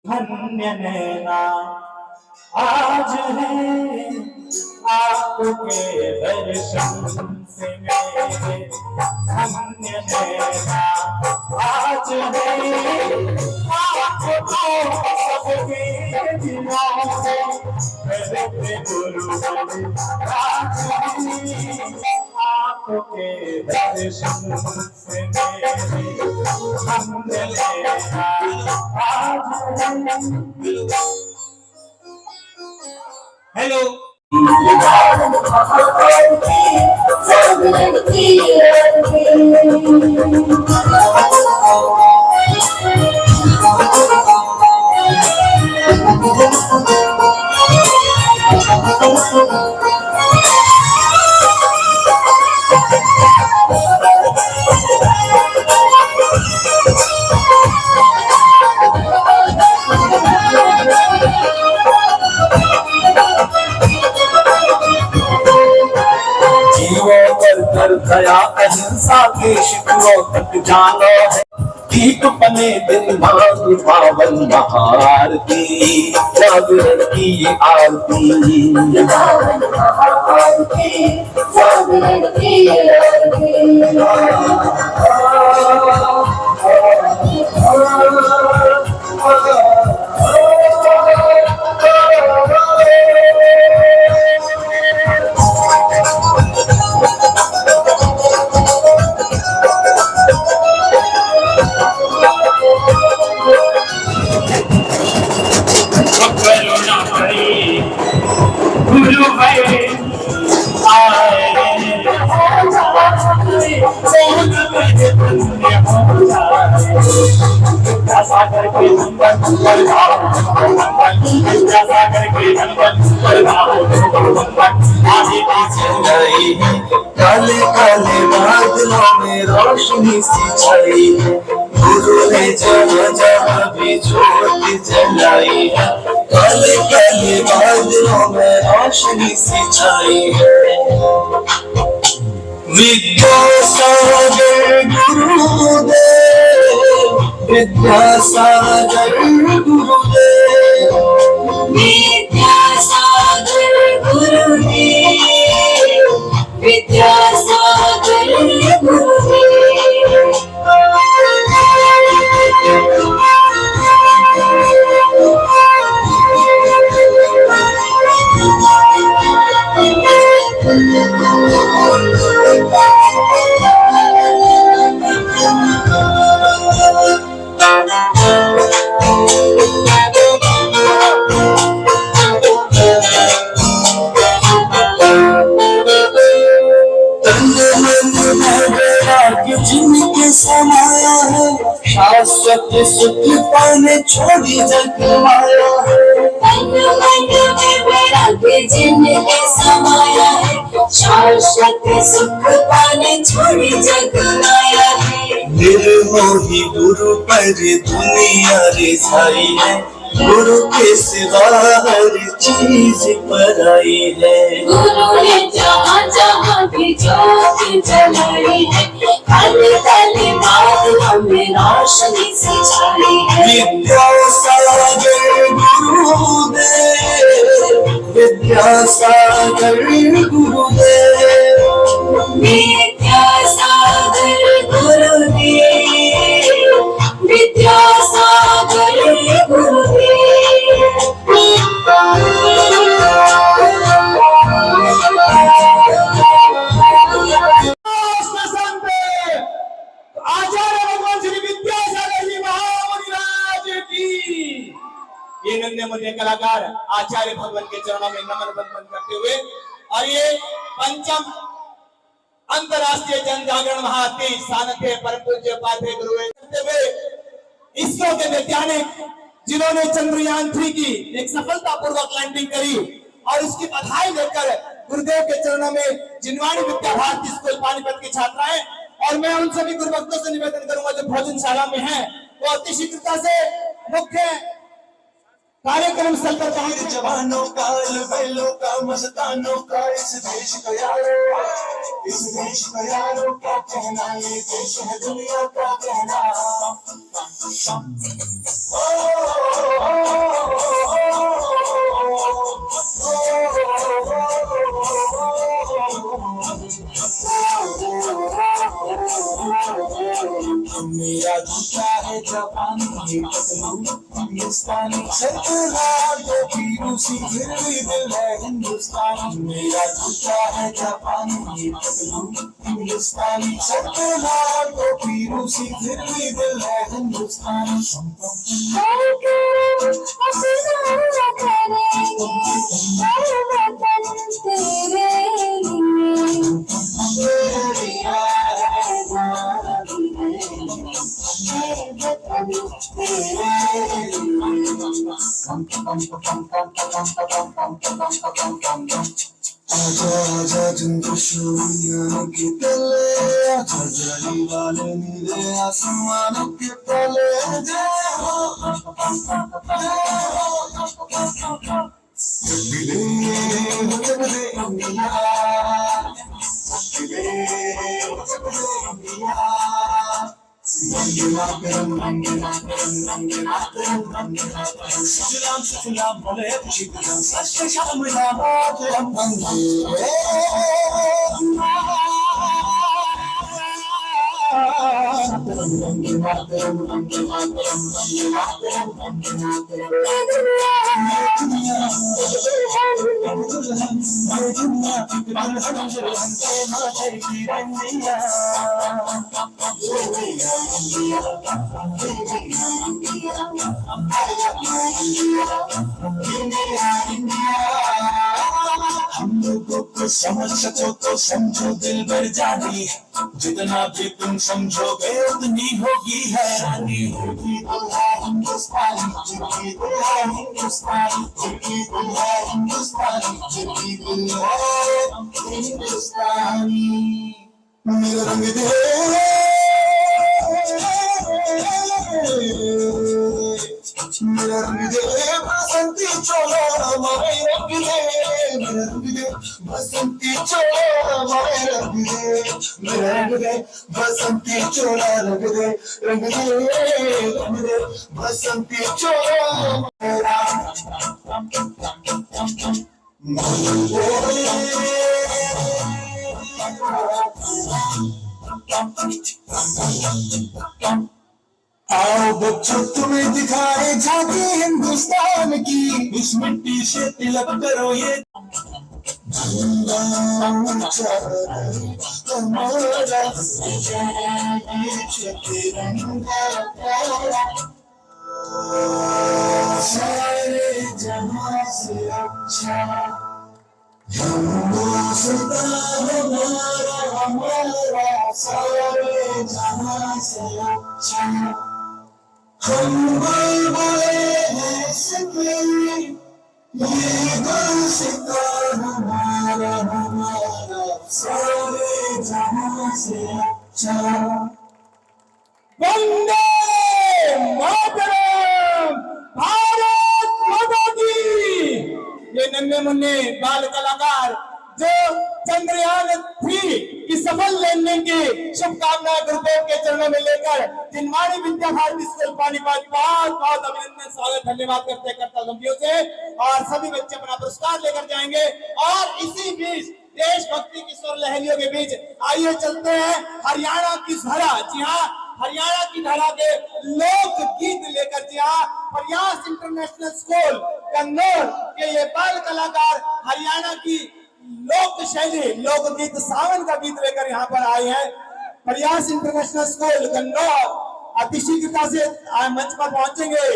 धन्य नैना आज है आपके दर्शन से मेरे, धन्य नैना आज है आपको सबके दिलों में, मेरे गुरु आज है आपके दर्शन से मेरे, धन्य नैना आज है। हेलो दया अहिंसा के शिखरों तक जाना है, ठीक बने दिन मांग पावन महाआरती, जागरण की आरती, जागरण की सागर के नंदन आगे पीछे गई है, काले काले बादलों में रोशनी सी छाई है, गुरु ने जहाँ जहाँ भी ज्योति जलाई है, काले काले बादलों में रोशनी सी छाई है। विद्यासागर गुरुदेव, विद्यासागर गुरुदेव, विद्यासागर गुरुदेव, विद्यासागर गुरुदेव। जिनके समाया है, शाश्वत सुख पाने छोड़ी जग माया है, जिनके समाया है, शाश्वत सुख पाने छोड़ी जग माया है। निर्मोही गुरु पर दुनिया रिझाई है, गुरु के सिवा हर चीज पराई है, गुरु ने जहाँ जहाँ भी ज्योति जलाई है, काले काले बादलों में रोशनी सी छाई है। विद्यासागर गुरुदेव, विद्यासागर गुरुदेव, विद्यासागर गुरुदेव, विद्यासागर गुरुदेव। ये नन्हे मुन्ने कलाकार आचार्य भगवान के चरणों में नमन बंदन करते हुए और ये पंचम अंतरराष्ट्रीय जन जागरण महातीज सानथे परम पूज्य पाथे गुरु करते हुए इसरो के वैज्ञानिक जिन्होंने चंद्रयान-3 की एक सफलतापूर्वक लैंडिंग करी और उसकी बधाई लेकर गुरुदेव के चरणों में जिनवाणी विद्या भारती स्कूल पानीपत की छात्राएं और मैं उन सभी गुरुभक्तों से निवेदन करूंगा जो भोजनशाला में हैं वो अति शीघ्रता से मुख्य कार्यक्रम स्थल पर पहुंचे। जवानों का अलबेलों का मस्तानों का इस देश का यारो, इस देश का यारो क्या कहना, ये देश है दुनिया का कहना। ये पतलू हिंदुस्तानी सरकार तो रूसी फिर भी दिल है हिंदुस्तानी मेरा जूता है जापानी ये पतलू हिंदुस्तानी सरकार तो रूसी फिर भी दिल है हिंदुस्तानी आजा आजा चंद्रशून्य के तले आजा जाली वाले नीले आसमान के तले जय हो हम लोगों को समझ सको तो समझो दिल भर जानी जितना भी तुम समझोगे उतनी होगी हैरानी होगी तो है हिंदुस्तानी जिंदगी तो है हिंदुस्तानी जिंदगी तो है हिंदुस्तानी जिंदगी तो है हिंदुस्तानी मेरा रंग दे मेरा रंग दे बसंती चोला हमारे रंग दे मेरा रंग दे बसंती चोला हमारे रंग दे मेरा रंग दे बसंती चोला रंग दे बसंती चोला मेरा आओ बच्चों तुम्हें दिखाए झांकी हिंदुस्तान की इस मिट्टी से तिलक करो ये सारे जहां से अच्छा हमारा सारे जहां से अच्छा हम बुलबुले हैं सके ये गुलसिता हमारा सारे जहां से अच्छा वंदे मातरम भारत माता की। ये नन्हे मुन्ने बाल कलाकार जो चंद्रयान-3 की सफल लैंडिंग की शुभकामना गुरुदेव के चरणों में लेकर जिनवाणी विद्या भारती स्कूल पानीपत बहुत बहुत अभिनंदन स्वागत धन्यवाद करते कर्तव्यों से और सभी बच्चे अपना पुरस्कार लेकर जाएंगे। और इसी बीच देशभक्ति की स्वर लहरियों के बीच आइए चलते हैं हरियाणा की धरा। जी हाँ, हरियाणा की धरा के लोक गीत लेकर। जी हाँ, प्रयास इंटरनेशनल स्कूल कन्नौर के ये बाल कलाकार हरियाणा की लोक शैली लोकगीत सावन का गीत लेकर यहाँ पर आए हैं। प्रयास इंटरनेशनल स्कूल कन्नौर अतिशीघ्रता से मंच पर पहुंचेंगे।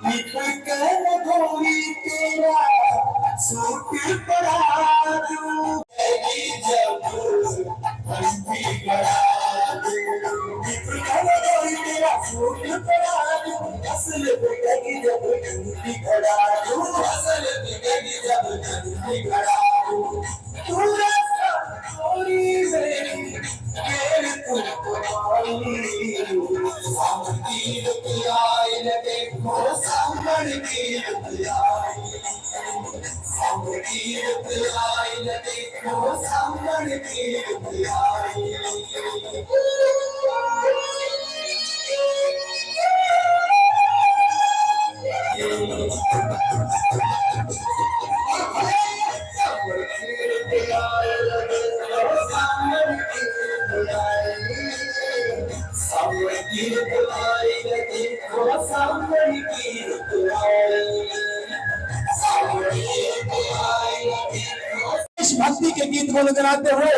निकल गोरी तेरा सूट पड़ा दूं जब बंदी गड़ा दूं निकल गोरी तेरा सूट पड़ा दूं असल बिगड़ी जब बंदी गड़ा दूं असल बिगड़ी जब बंदी गड़ा दूं तू रास्ता गोरी मेरी मेरे भक्ति के गीत गुनगुनाते हुए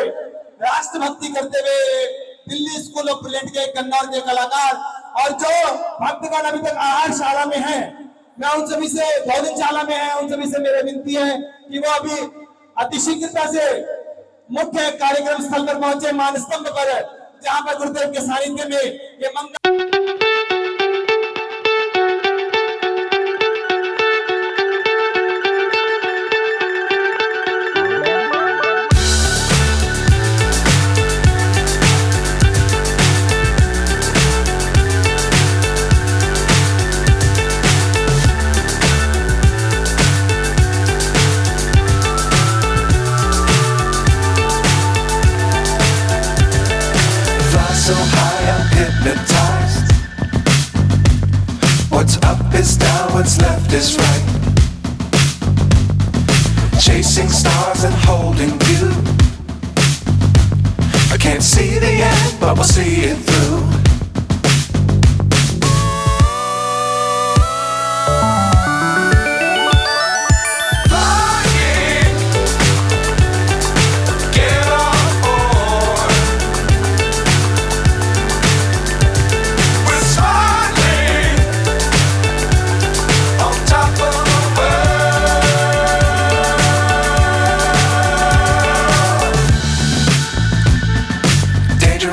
राष्ट्रभक्ति करते हुए दिल्ली स्कूल ऑफ ब्रिलियंट के कन्नौज के कलाकार और जो भक्तगण अभी तक आहार शाला में हैं, मैं उन सभी से भोजनशाला में है, उन सभी से मेरी विनती है कि वो अभी अतिशीघ्रता से मुख्य कार्यक्रम स्थल पर पहुंचे, मान स्तंभ पर, जहां पर गुरुदेव के सानिध्य में ये मंगल so high I'm hypnotized. What's up is down, what's left is right. Chasing stars and holding you. I can't see the end, but we'll see it through.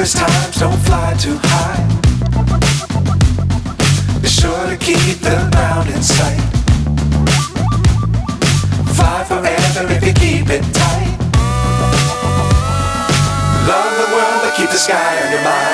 Times don't fly too high. Be sure to keep the ground in sight. Fly forever if you keep it tight. Love the world but keep the sky on your mind.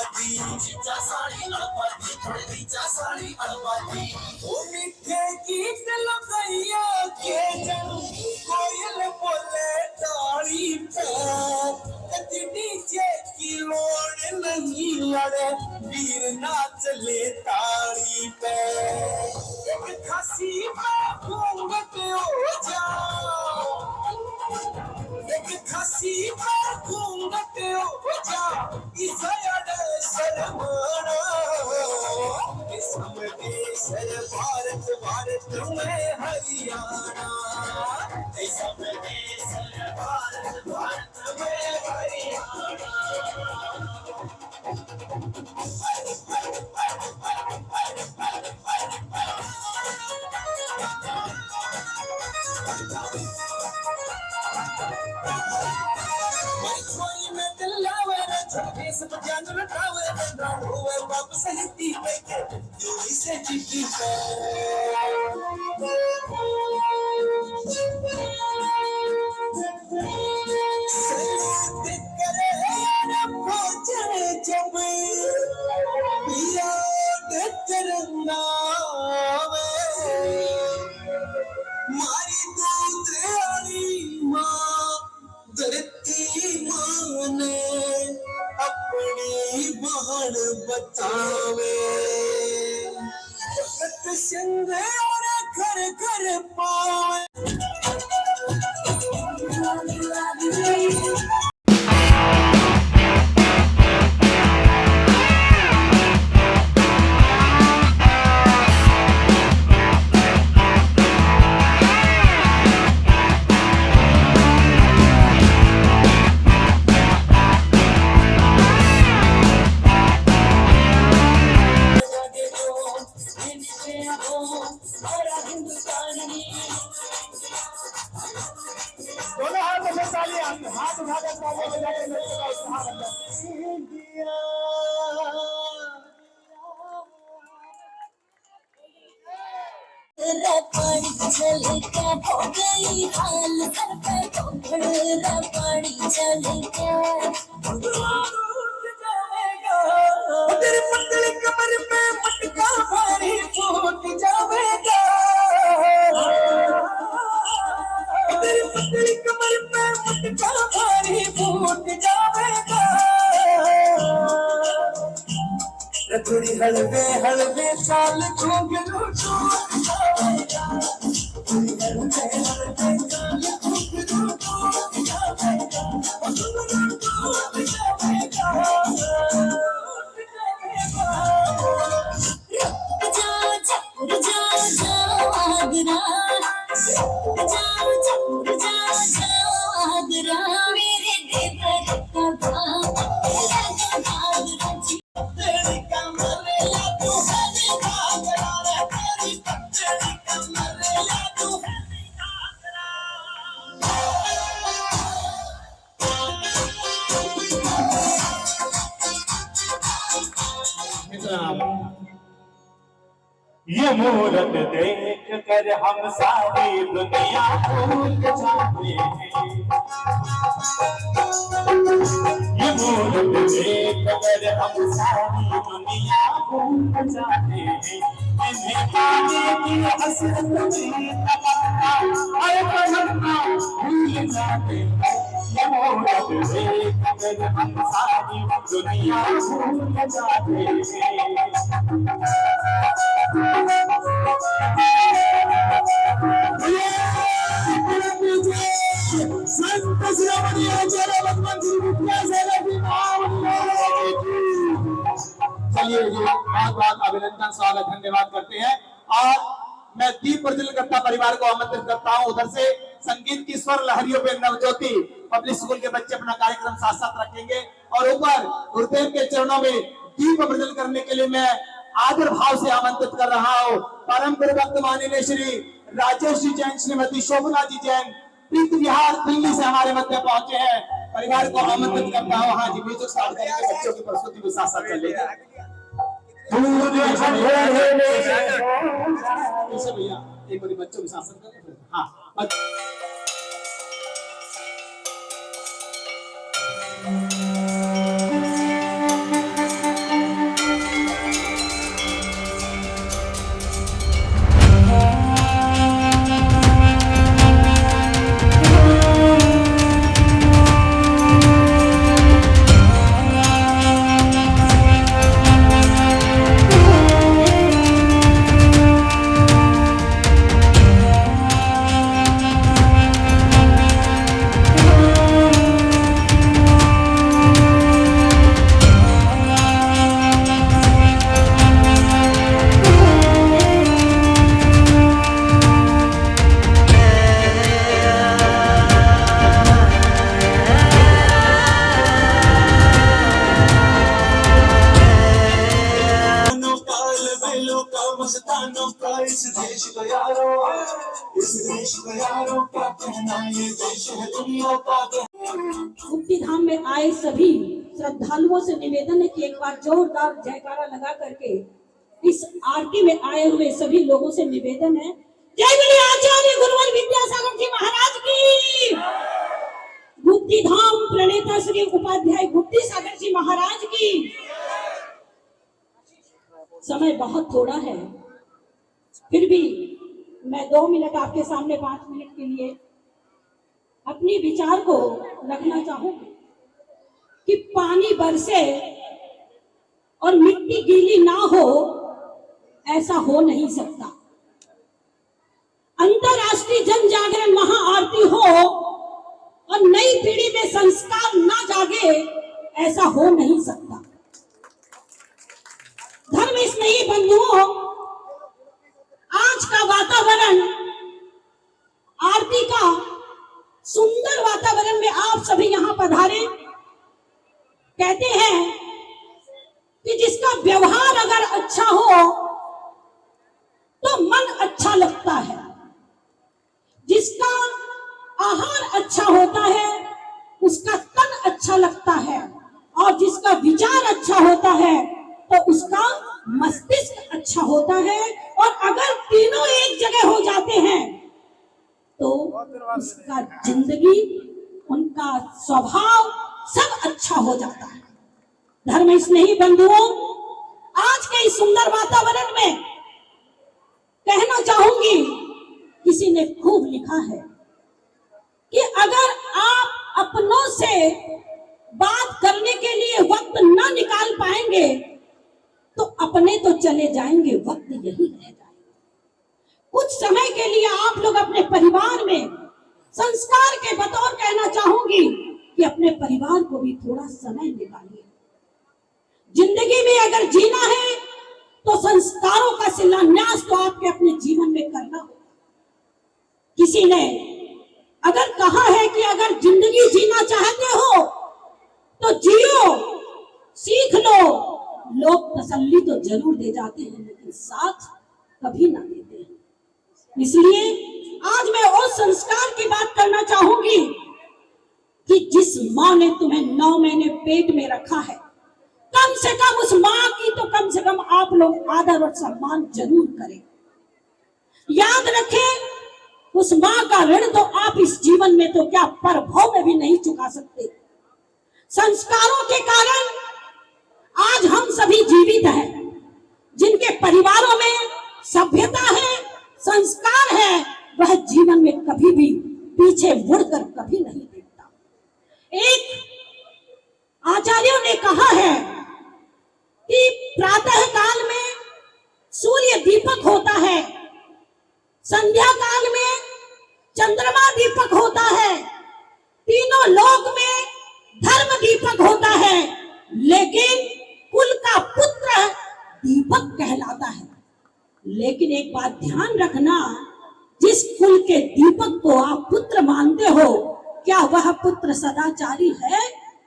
अड़बाजी जीजा साड़ी अड़बाजी थोड़ी जीजा साड़ी अड़बाजी ओ मीठे गीत लगैया के जन कोयल बोले ताड़ी पे डीजे की लोड़ नहीं लड़े वीर नाच ले ताड़ी पे एक खासी में घूंघट हो जाओ एक खासी में घूंघट हो जाओ इसयाड शर्माना देश भारत भारत में हरियाणा ऐसा देश भारत भारत में हरियाणा मारी दूधरानी माँ धरती माँ ने अपनी बहन बतावे भगत सिंह और घर घर पावे दोनों हाथों से तालियां हाथ उठाकर तालियां बजाकर नृत्य का उत्साह बढ़ाएं। पानी चल के हो गई हाल सर पे ठोकरा पानी चल के तेरे पतली कमर में मटका भारी फूट जाएगा तेरी पतली कमर में मटका भारी फूट जाएगा थोड़ी हलवे हलवे चाल घूंघरू टूट जाएगा थोड़ी हलवे हलवे चाल घूंघरू टूट जाएगा घूंघरू टूट जाएगा जाओ चक्कर जाओ जाओ आगरा जाओ चक्कर जाओ आगरा मेरे देवर का भाग आगरा जी तेरी कमर ला तू है घाघरा रे तेरी पतली कमर ला तू है ये मूरत देख कर हम सारी दुनिया भूल जाते हैं। ये मूरत देख कर हम सारी दुनिया भूल जाते हैं। इन्हें पाने की हसरत में तमन्ना और तमन्ना भूल जाते हैं। ये मूरत देख कर हम सारी दुनिया भूल जाते हैं। चलिए जी बहुत बहुत अभिनंदन स्वागत धन्यवाद करते हैं और मैं दीप प्रज्वलन करता परिवार को आमंत्रित करता हूं। उधर से संगीत की स्वर लहरियों पे नवज्योति पब्लिक स्कूल के बच्चे अपना कार्यक्रम साथ साथ रखेंगे और ऊपर गुरुदेव के चरणों में दीप प्रज्वलन करने के लिए मैं आदर भाव से आमंत्रित कर रहा हूँ। परम गुरु भक्त माननीय श्री राजेश जी जैन, श्रीमती शोभना जी जैन प्रीति विहार दिल्ली से हमारे मध्य पहुंचे हैं। परिवार को आमंत्रित करता हूँ। हाँ जी, म्यूजिक स्टार्ट करेंगे, बच्चों की प्रस्तुति भी साथ साथ चलेगी। भैया एक बार बच्चों के साथ करें। हाँ इस देश का यारों क्या कहना, ये देश है दुनिया का कहना। मुक्ति धाम में आए सभी श्रद्धालुओं से निवेदन है कि एक बार जोरदार जयकारा लगा करके इस आरती में आए हुए सभी लोगों से निवेदन है, जय बोले आचार्य गुरुवर विद्यासागर जी महाराज की, मुक्ति धाम प्रणेता श्री उपाध्याय गुप्ती सागर जी महाराज की। समय बहुत थोड़ा है, फिर भी मैं 2 मिनट आपके सामने 5 मिनट के लिए अपनी विचार को रखना चाहूंगी कि पानी बरसे और मिट्टी गीली ना हो, ऐसा हो नहीं सकता। अंतरराष्ट्रीय जन जागरण महाआरती हो और नई पीढ़ी में संस्कार ना जागे, ऐसा हो नहीं सकता। धर्म स्नेही बंधुओं, आज का वातावरण आरती का सुंदर वातावरण में आप सभी यहाँ पधारे। कहते हैं कि जिसका व्यवहार अगर अच्छा हो तो मन अच्छा लगता है, जिसका आहार अच्छा होता है उसका तन अच्छा लगता है, और जिसका विचार अच्छा होता है तो उसका मस्तिष्क अच्छा होता है। और अगर तीनों एक जगह हो जाते हैं तो उसका जिंदगी, उनका स्वभाव सब अच्छा हो जाता है। धर्म स्नेही बंधुओं, आज के इस सुंदर वातावरण में कहना चाहूंगी, किसी ने खूब लिखा है कि अगर आप अपनों से बात करने के लिए वक्त न निकाल पाएंगे तो अपने तो चले जाएंगे, वक्त यही रह जाएगा। कुछ समय के लिए आप लोग अपने परिवार में संस्कार के बतौर कहना चाहूंगी कि अपने परिवार को भी थोड़ा समय निकालिए। जिंदगी में अगर जीना है तो संस्कारों का शिलान्यास तो आपके अपने जीवन में करना होगा। किसी ने अगर कहा है कि अगर जिंदगी जीना चाहते हो तो जियो, सीख लो। लोग तसल्ली तो जरूर दे जाते हैं लेकिन साथ कभी ना देते हैं। इसलिए आज मैं उस संस्कार की बात करना चाहूंगी कि जिस माँ ने तुम्हें 9 महीने पेट में रखा है, कम से कम उस माँ की तो कम से कम आप लोग आदर और सम्मान जरूर करें। याद रखें, उस माँ का ऋण तो आप इस जीवन में तो क्या परभव में भी नहीं चुका सकते। संस्कारों के कारण आज हम सभी जीवित हैं। जिनके परिवारों में सभ्यता है, संस्कार है, वह जीवन में कभी भी पीछे मुड़कर कभी नहीं देखता। एक आचार्यों ने कहा है कि प्रातः काल में सूर्य दीपक होता है, संध्या काल में चंद्रमा दीपक होता है, तीनों लोक में धर्म दीपक होता है, लेकिन कुल का पुत्र दीपक कहलाता है। लेकिन एक बात ध्यान रखना, जिस कुल के दीपक को आप पुत्र मानते हो, क्या वह पुत्र सदाचारी है,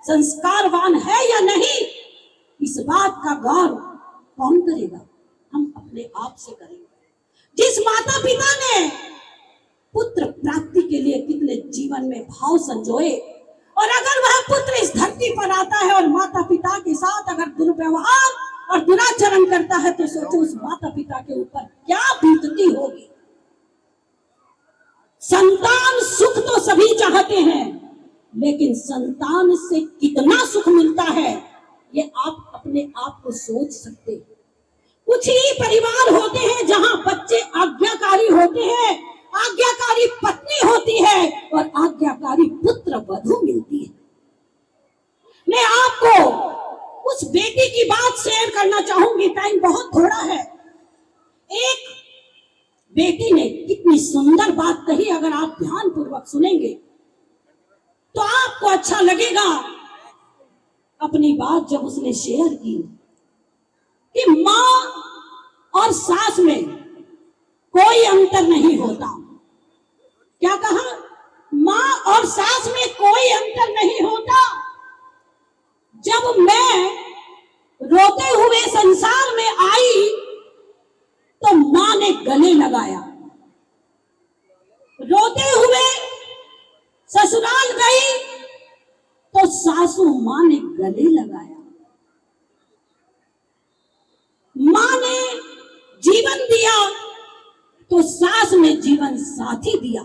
संस्कारवान है या नहीं? इस बात का गौर कौन करेगा? हम अपने आप से करेंगे। जिस माता पिता ने पुत्र प्राप्ति के लिए कितने जीवन में भाव संजोए, और अगर वह पुत्र इस धरती पर आता है और माता पिता के साथ अगर दुर्व्यवहार और दुराचरण करता है तो सोचो उस माता पिता के ऊपर क्या बीतती होगी। संतान सुख तो सभी चाहते हैं, लेकिन संतान से कितना सुख मिलता है ये आप अपने आप को सोच सकते हैं। कुछ ही परिवार होते हैं जहां बच्चे आज्ञाकारी होते हैं, आज्ञाकारी पत्नी होती है और आज्ञाकारी पुत्र वधू मिलती है। मैं आपको उस बेटी की बात शेयर करना चाहूंगी, टाइम बहुत थोड़ा है। एक बेटी ने कितनी सुंदर बात कही, अगर आप ध्यान पूर्वक सुनेंगे तो आपको अच्छा लगेगा। अपनी बात जब उसने शेयर की कि माँ और सास में कोई अंतर नहीं होता। क्या कहा? माँ और सास में कोई अंतर नहीं होता। जब मैं रोते हुए संसार में आई तो माँ ने गले लगाया, ससुराल गई तो सासू माँ ने गले लगाया, माँ ने जीवन दिया तो सास ने जीवन साथी दिया।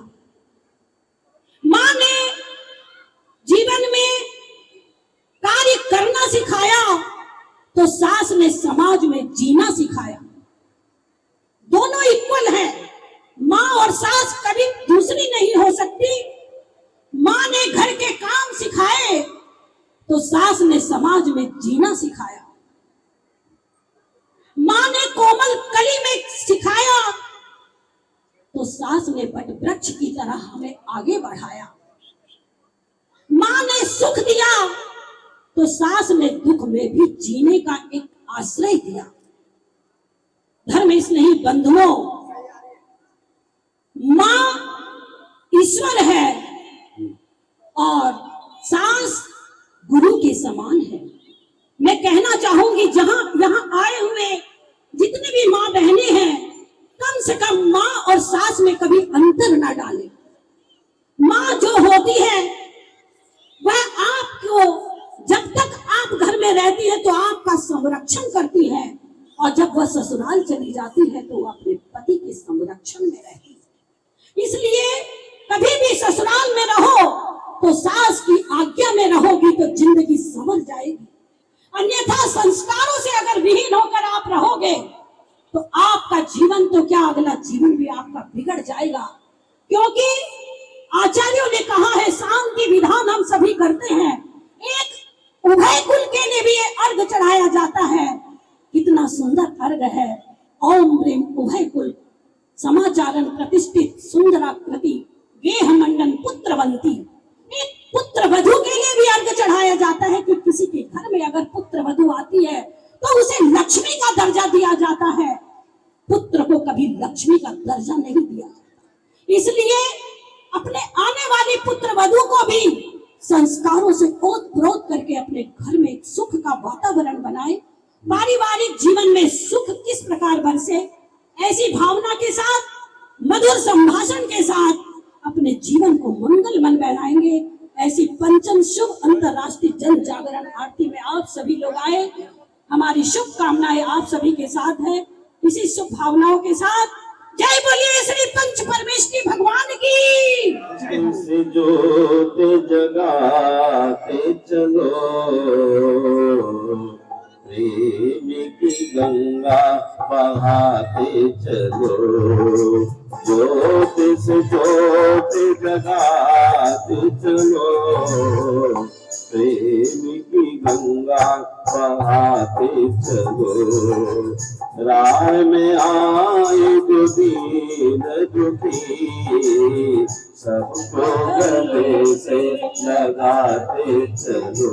माँ ने जीवन में कार्य करना सिखाया तो सास ने समाज में जीना सिखाया। दोनों इक्वल हैं, माँ और सास कभी दूसरी नहीं हो सकती। माँ ने घर के काम सिखाए तो सास ने समाज में जीना सिखाया। माँ ने कोमल कली में सिखाया तो सास ने वट वृक्ष की तरह हमें आगे बढ़ाया। माँ ने सुख दिया तो सास ने दुख में भी जीने का एक आश्रय दिया। धर्म स्नेही बंधुओं, माँ ईश्वर है और सास गुरु के समान है। मैं कहना चाहूंगी जहां यहां आए हुए जितने भी माँ बहनें हैं, कम से कम माँ और सास में कभी अंतर ना डालें। माँ जो होती है वह आपको जब तक आप घर में रहती है तो आपका संरक्षण करती है, और जब वह ससुराल चली जाती है तो वह अपने पति के संरक्षण में रहती है। इसलिए कभी भी ससुराल में रहो तो सास की आज्ञा में रहोगी तो जिंदगी संवर जाएगी। अन्यथा संस्कारों से अगर विहीन होकर आप रहोगे तो आपका जीवन तो क्या, अगला जीवन भी आपका बिगड़ जाएगा। क्योंकि आचार्यों ने कहा है, शांति विधान हम सभी करते हैं, एक उभय कुल के लिए भी अर्घ चढ़ाया जाता है। कितना सुंदर अर्घ है। ओम प्रेम उभय कुल समाचारण प्रतिष्ठित सुंदराकृति गेह मंडन पुत्रवंती। एक पुत्र वधु के लिए भी अर्घ चढ़ाया जाता है कि किसी के घर में अगर पुत्र वधु आती है तो उसे लक्ष्मी का दर्जा दिया जाता है। पुत्र को कभी लक्ष्मी का दर्जा नहीं दिया जाता। इसलिए अपने आने वाली पुत्र वधु को भी संस्कारों से ओत-प्रोत करके अपने घर में एक सुख का वातावरण बनाए। पारिवारिक जीवन में सुख किस प्रकार बरसे, ऐसी भावना के साथ, मधुर संभाषण के साथ अपने जीवन को मंगलमय बनाएंगे। ऐसी पंचम शुभ अंतरराष्ट्रीय जन जागरण आरती में आप सभी लोग आए। हमारी शुभकामनाएं आप सभी के साथ है। इसी शुभ भावनाओं के साथ जय बोलिए श्री पंच परमेष्ठी भगवान की। से जोत जगाते चलो, प्रेम की गंगा बहाते चलो। जोत से जोत जगाते चलो, प्रेम की गंगा बहाते चलो। राह में आए जो दीन दुखी, सबको गले से लगाते चलो।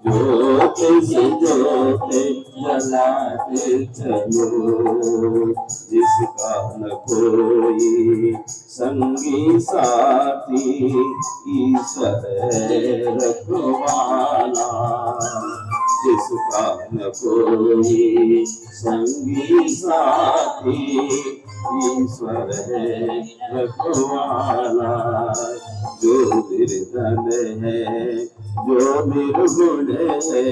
जोत से जोत जलाते चलो, जिसका न कोई संगी साथी, ईश्वर रखवाला। जिसका न कोई संगी साथी, ईश्वर रखवाला। जो निर्धन है, जो निर्गुण है,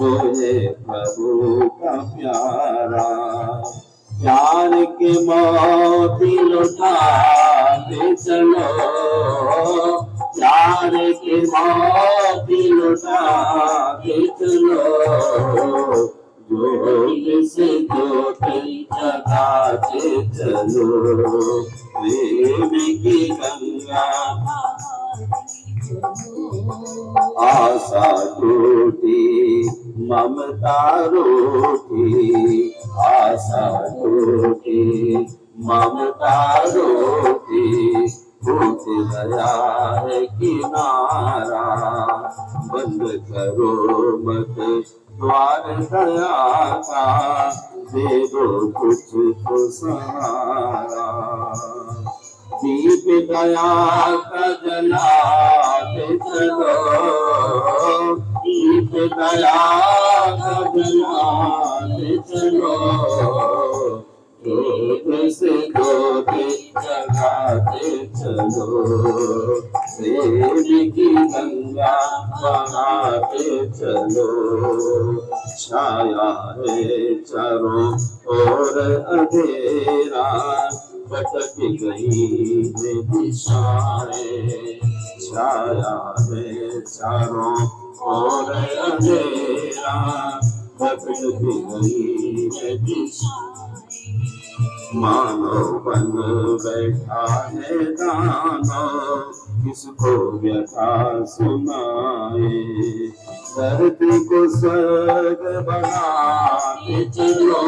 वो है प्रभु का प्यारा। प्यार के मोती लुटाते चलो, प्यार के मोती लुटाते चलो। जोत से जोत जगाते चलो, प्रेम की गंगा। आशा टूटी ममता रूठी, आशा टूटी ममता रूठी। टूट गया है किनारा, बंद करो मत द्वार दया का, दे दो कुछ तो सहारा। दीप दया का जलाते चलो, दीप दया का जलाते चलो। जोत से जोत जगाते चलो, प्रेम की गंगा बहाते चलो, छाया है चारों ओर अंधेरा, भटक गई है दिशाएं, छाया है चारों ओर अंधेरा, भटक गई है दिशाएं। मानो बन बैठा है दानव, किसको व्यथा सुनाए, धरती को स्वर्ग बनाते चलो,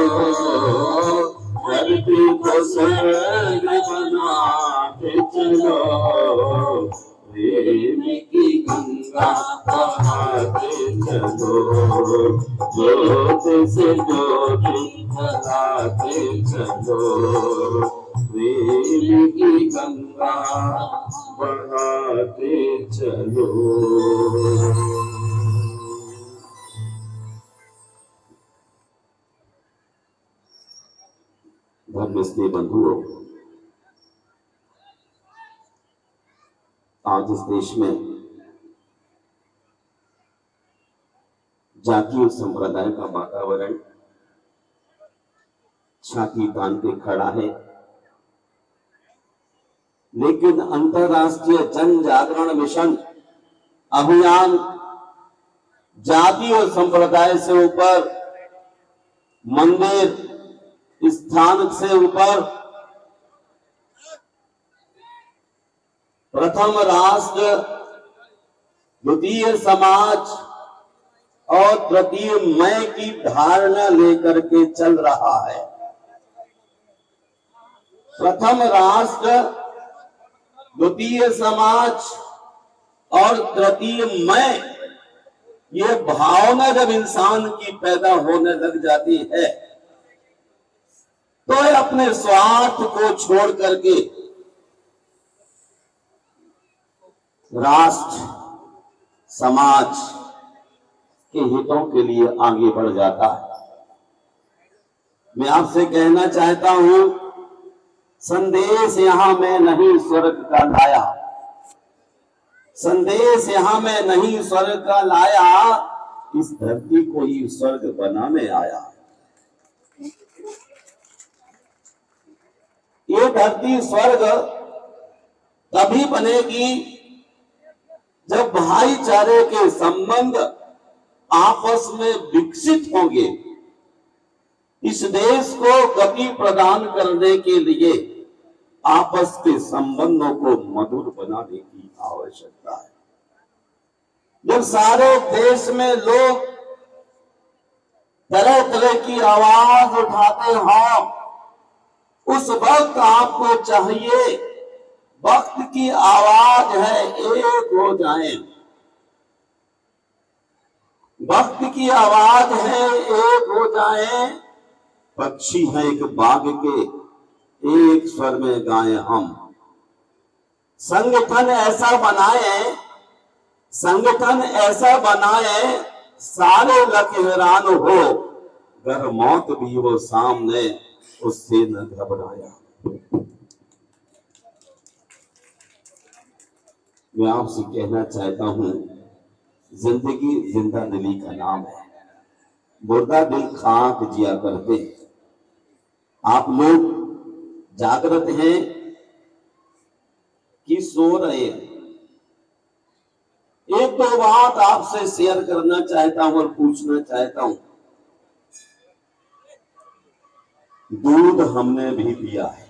धरती को स्वर्ग बनाते चलो, प्रेम की गंगा बहाते चलो, ज्योत से ज्योत जलाते चलो, प्रेम की गंगा बहाते चलो। धर्मस्नेही बंधुओं, आज इस देश में जातीय संप्रदाय का वातावरण छाती तान के खड़ा है, लेकिन अंतर्राष्ट्रीय जन जागरण मिशन अभियान जाति और संप्रदाय से ऊपर, मंदिर स्थान से ऊपर, प्रथम राष्ट्र, द्वितीय समाज और तृतीय मैं की धारणा लेकर के चल रहा है। प्रथम राष्ट्र, द्वितीय समाज और तृतीय मैं, ये भावना जब इंसान की पैदा होने लग जाती है तो अपने स्वार्थ को छोड़ करके राष्ट्र समाज के हितों के लिए आगे बढ़ जाता है। मैं आपसे कहना चाहता हूं, संदेश यहां मैं नहीं स्वर्ग का लाया, संदेश यहां मैं नहीं स्वर्ग का लाया, इस धरती को ही स्वर्ग बनाने आया। ये धरती स्वर्ग तभी बनेगी जब भाईचारे के संबंध आपस में विकसित होंगे। इस देश को गति प्रदान करने के लिए आपस के संबंधों को मधुर बनाने की आवश्यकता है। जब सारे देश में लोग तरह तरह की आवाज उठाते हों, उस वक्त आपको चाहिए, वक्त की आवाज है, एक हो जाएं। वक्त की आवाज है, एक हो जाएं। पक्षी है एक बाग के, एक स्वर में गाएं हम। संगठन ऐसा बनाए, संगठन ऐसा बनाए, सारे लखीरान हो, गर मौत भी वो सामने, उससे न घबराया। मैं आपसे कहना चाहता हूं, जिंदगी जिंदा दिली का नाम है, मुर्दा दिल खाक जिया करते। आप लोग जागृत हैं कि सो रहे हैं? एक दो बात आपसे शेयर करना चाहता हूं और पूछना चाहता हूं। दूध हमने भी पिया है,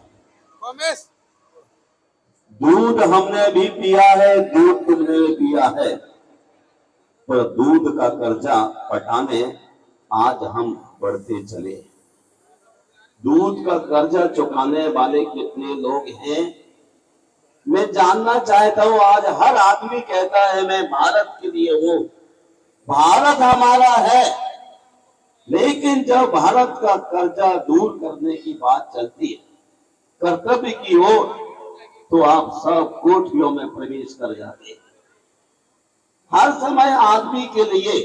दूध हमने भी पिया है, दूध तुमने भी पिया है, पर दूध का कर्जा पटाने आज हम बढ़ते चले। दूध का कर्जा चुकाने वाले कितने लोग हैं? मैं जानना चाहता हूं। आज हर आदमी कहता है मैं भारत के लिए हूं, भारत हमारा है, लेकिन जब भारत का कर्जा दूर करने की बात चलती है, कर्तव्य की ओर, तो आप सब कोठियों में प्रवेश कर जाते हैं। हर समय आदमी के लिए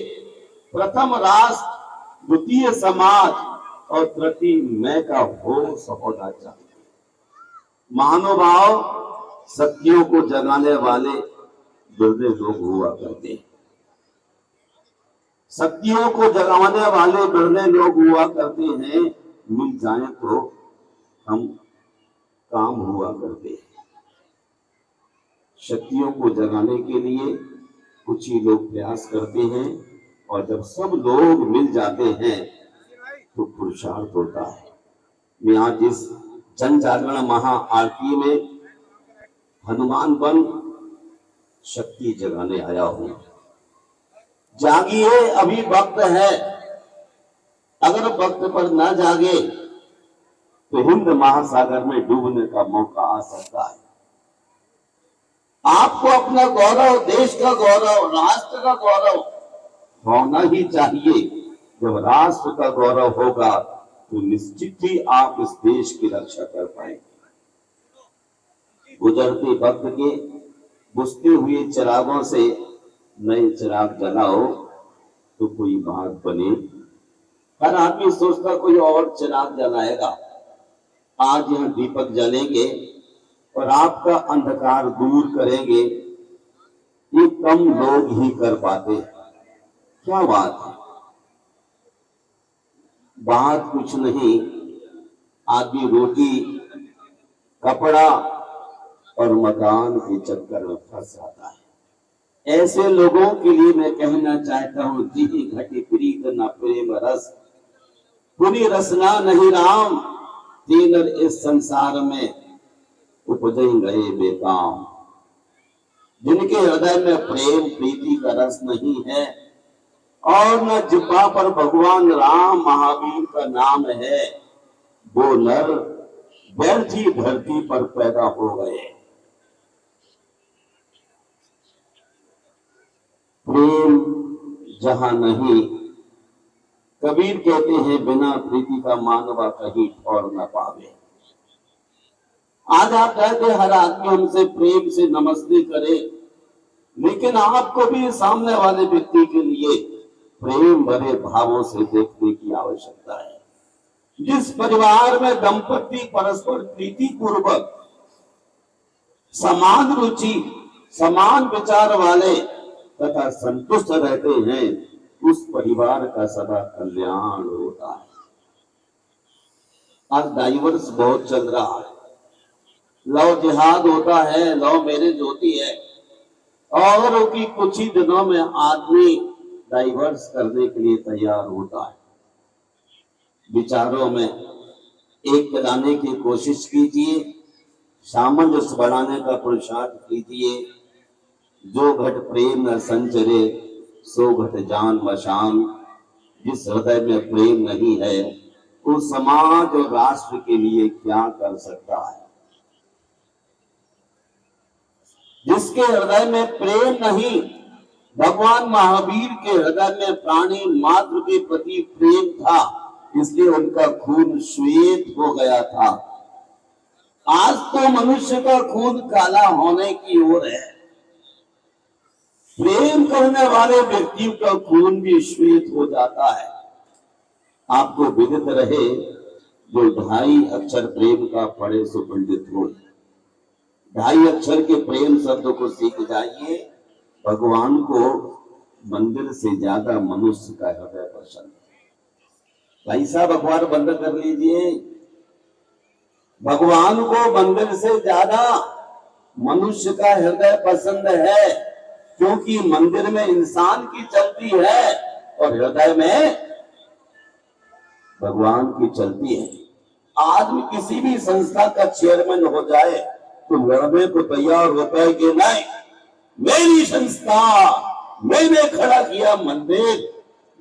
प्रथम राष्ट्र, द्वितीय समाज और तृतीय मैं का होश होना चाहिए। महानुभाव, शक्तियों को जगाने वाले बिरले लोग हुआ करते हैं। शक्तियों को जगाने वाले बिरले लोग हुआ करते हैं। मिल जाए तो हम काम हुआ करते हैं। शक्तियों को जगाने के लिए कुछ ही लोग प्रयास करते हैं, और जब सब लोग मिल जाते हैं तो पुरुषार्थ होता है। मैं आज इस जन जागरण महा आरती में हनुमान बन शक्ति जगाने आया हूं। जागिए, अभी वक्त है। अगर वक्त पर न जागे तो हिंद महासागर में डूबने का मौका आ सकता है। आपको अपना गौरव, देश का गौरव, राष्ट्र का गौरव होना ही चाहिए। जब राष्ट्र का गौरव होगा तो निश्चित ही आप इस देश की रक्षा कर पाएंगे। गुजरते वक्त के बुझते हुए चिरागों से नए चिराग जलाओ तो कोई बात बने। हर आदमी सोचता कोई और चिराग जलाएगा। आज यहां दीपक जलेंगे और आपका अंधकार दूर करेंगे, ये कम लोग ही कर पाते। क्या बात है? बात कुछ नहीं, आदमी रोटी, कपड़ा और मकान के चक्कर में फंस जाता है। ऐसे लोगों के लिए मैं कहना चाहता हूं, जी घटी प्रीत न प्रेम रस, पुनि रसना नहीं राम, तीनर इस संसार में उपजे गए बेकाम। जिनके हृदय में प्रेम प्रीति का रस नहीं है और न जिह्वा पर भगवान राम महावीर का नाम है, वो नर व्यर्थ ही धरती पर पैदा हो गए। प्रेम जहां नहीं, कबीर कहते हैं, बिना प्रीति का मानवा कहीं ठौर न पावे। आज आप कहते हर आदमी हमसे प्रेम से नमस्ते करे, लेकिन आपको भी सामने वाले व्यक्ति के लिए प्रेम भरे भावों से देखने की आवश्यकता है। जिस परिवार में दंपति परस्पर प्रीति पूर्वक समान रुचि, समान विचार वाले तथा संतुष्ट रहते हैं, उस परिवार का सदा कल्याण होता है। आज डाइवर्स बहुत चल रहा है, लव जिहाद होता है, लव मैरिज होती है, और उनकी कुछ ही दिनों में आदमी डाइवर्स करने के लिए तैयार होता है। विचारों में एक लाने की कोशिश कीजिए, सामंजस्य बढ़ाने का पुरुषार्थ कीजिए। जो घट प्रेम न संचरे सो घट जान मशान। जिस हृदय में प्रेम नहीं है वो समाज और राष्ट्र के लिए क्या कर सकता है। जिसके हृदय में प्रेम नहीं, भगवान महावीर के हृदय में प्राणी मात्र के प्रति प्रेम था, इसलिए उनका खून श्वेत हो गया था। आज तो मनुष्य का खून काला होने की ओर है। प्रेम करने वाले व्यक्ति का खून भी श्वेत हो जाता है। आपको विदित रहे, जो 2.5 अक्षर प्रेम का पढ़े सो पंडित हो। 2.5 अक्षर के प्रेम शब्द को सीख जाइए। भगवान को मंदिर से ज्यादा मनुष्य का हृदय पसंद है। भाई साहब अखबार बंद कर लीजिए। भगवान को मंदिर से ज्यादा मनुष्य का हृदय पसंद है, क्योंकि मंदिर में इंसान की चलती है और हृदय में भगवान की चलती है। आदमी किसी भी संस्था का चेयरमैन हो जाए तो लड़ने को तैयार होता है कि नहीं, मेरी संस्था, मैंने खड़ा किया मंदिर।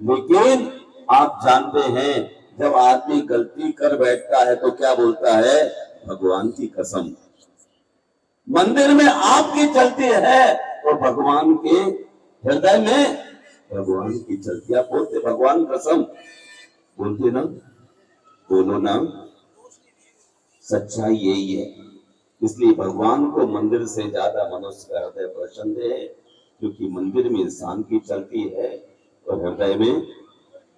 लेकिन आप जानते हैं, जब आदमी गलती कर बैठता है तो क्या बोलता है, भगवान की कसम। मंदिर में आपकी चलती है और भगवान के हृदय में भगवान की चलती। आप बोलते भगवान कसम, बोलते ना, बोलो ना, सच्चाई यही है। इसलिए भगवान को मंदिर से ज्यादा मनुष्य का हृदय पसंद है, क्योंकि मंदिर में इंसान की चलती है और हृदय में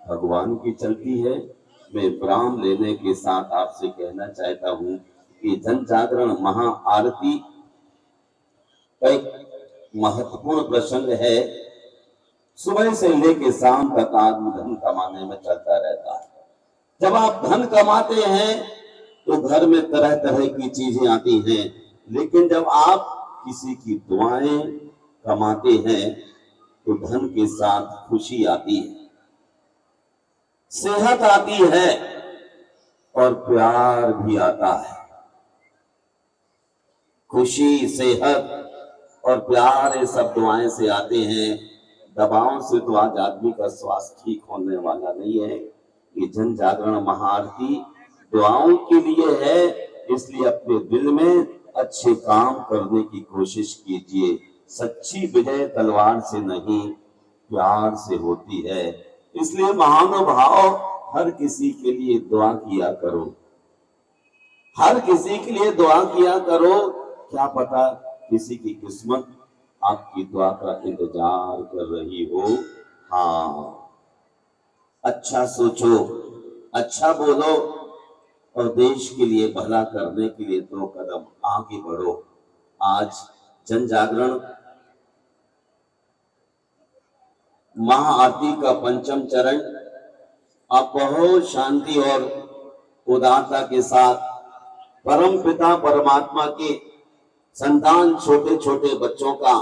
भगवान की चलती है। मैं विराम लेने के साथ आपसे कहना चाहता हूं कि जन जागरण महा आरती एक महत्वपूर्ण प्रसंग है। सुबह से लेकर शाम तक आदमी धन कमाने में चलता रहता है। जब आप धन कमाते हैं तो घर में तरह तरह की चीजें आती हैं, लेकिन जब आप किसी की दुआएं कमाते हैं तो धन के साथ खुशी आती है, सेहत आती है और प्यार भी आता है। खुशी, सेहत और प्यार ये सब दुआएं से आते हैं। दबाव से तो आज आदमी का स्वास्थ्य ठीक होने वाला नहीं है। ये जन जागरण महाआरती दुआओं के लिए है, इसलिए अपने दिल में अच्छे काम करने की कोशिश कीजिए। सच्ची विजय तलवार से नहीं, प्यार से होती है। इसलिए महानुभाव हर किसी के लिए दुआ किया करो, हर किसी के लिए दुआ किया करो। क्या पता किसी की किस्मत आपकी दुआ का इंतजार कर रही हो। हाँ, अच्छा सोचो, अच्छा बोलो और देश के लिए भला करने के लिए 2 कदम आगे बढ़ो। आज जन जागरण महाआरती का 5वां चरण आप बहुत शांति और उदारता के साथ परम पिता परमात्मा के संतान छोटे छोटे बच्चों का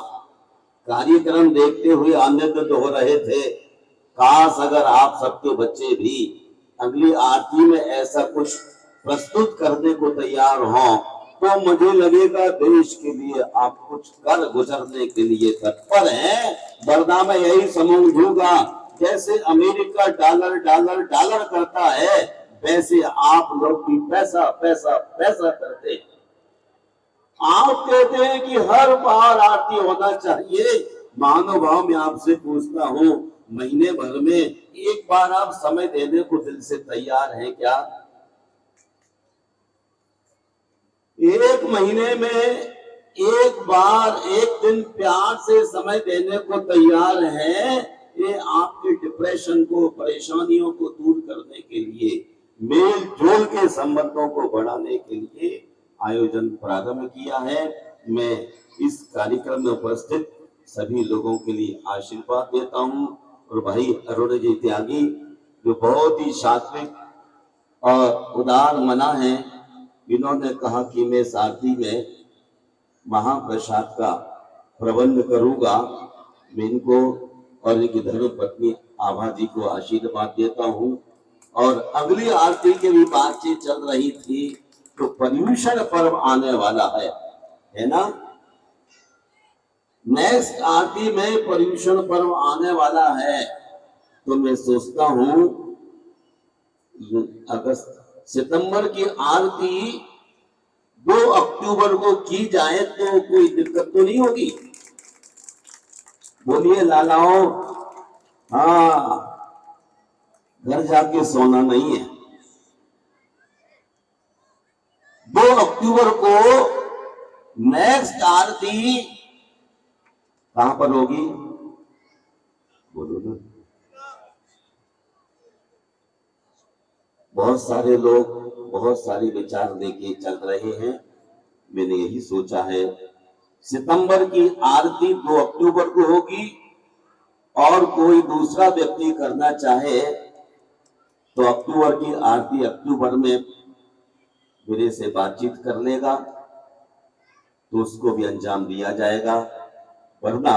कार्यक्रम देखते हुए आनंदित हो रहे थे। काश अगर आप सबके बच्चे भी अगली आरती में ऐसा कुछ प्रस्तुत करने को तैयार हों तो मुझे लगेगा देश के लिए आप कुछ कर गुजरने के लिए तत्पर हैं। वरना मैं यही समझूंगा जैसे अमेरिका डॉलर डॉलर डॉलर करता है, वैसे आप लोग भी पैसा पैसा पैसा करते हैं। आप कहते हैं कि हर बार आरती होना चाहिए। महानुभाव मैं आपसे पूछता हूँ, महीने भर में एक बार आप समय देने को दिल से तैयार हैं क्या? एक महीने में एक बार एक दिन प्यार से समय देने को तैयार हैं? ये आपके डिप्रेशन को, परेशानियों को दूर करने के लिए, मेल जोल के संबंधों को बढ़ाने के लिए आयोजन प्रारंभ किया है। मैं इस कार्यक्रम में उपस्थित सभी लोगों के लिए आशीर्वाद देता हूं। और भाई अरुण जी त्यागी जो बहुत ही सात्विक और उदार मना है, इन्होंने कहा कि मैं इस आरती में महाप्रसाद का प्रबंध करूंगा। मैं इनको और इनकी धर्म पत्नी आभा जी को आशीर्वाद देता हूं। और अगली आरती की भी बातचीत चल रही थी, तो पर्यूषण पर्व आने वाला है ना? नेक्स्ट आरती में पर्यूषण पर्व आने वाला है। तो मैं सोचता हूं अगस्त सितंबर की आरती 2 अक्टूबर को की जाए तो कोई दिक्कत तो नहीं होगी? बोलिए लालाओ। हाँ, घर जाके सोना नहीं है। 2 अक्टूबर को नेक्स्ट आरती कहां पर होगी? बोलो ना। बहुत सारे लोग बहुत सारे विचार लेके चल रहे हैं। मैंने यही सोचा है सितंबर की आरती 2 अक्टूबर को होगी, और कोई दूसरा व्यक्ति करना चाहे तो अक्टूबर की आरती अक्टूबर में मेरे से बातचीत कर लेगा तो उसको भी अंजाम दिया जाएगा। वरना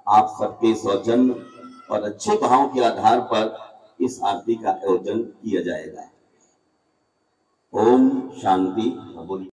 आप सबके सौजन्य और अच्छे भाव के आधार पर इस आरती का आयोजन किया जाएगा। ओम शांति। बोलिए।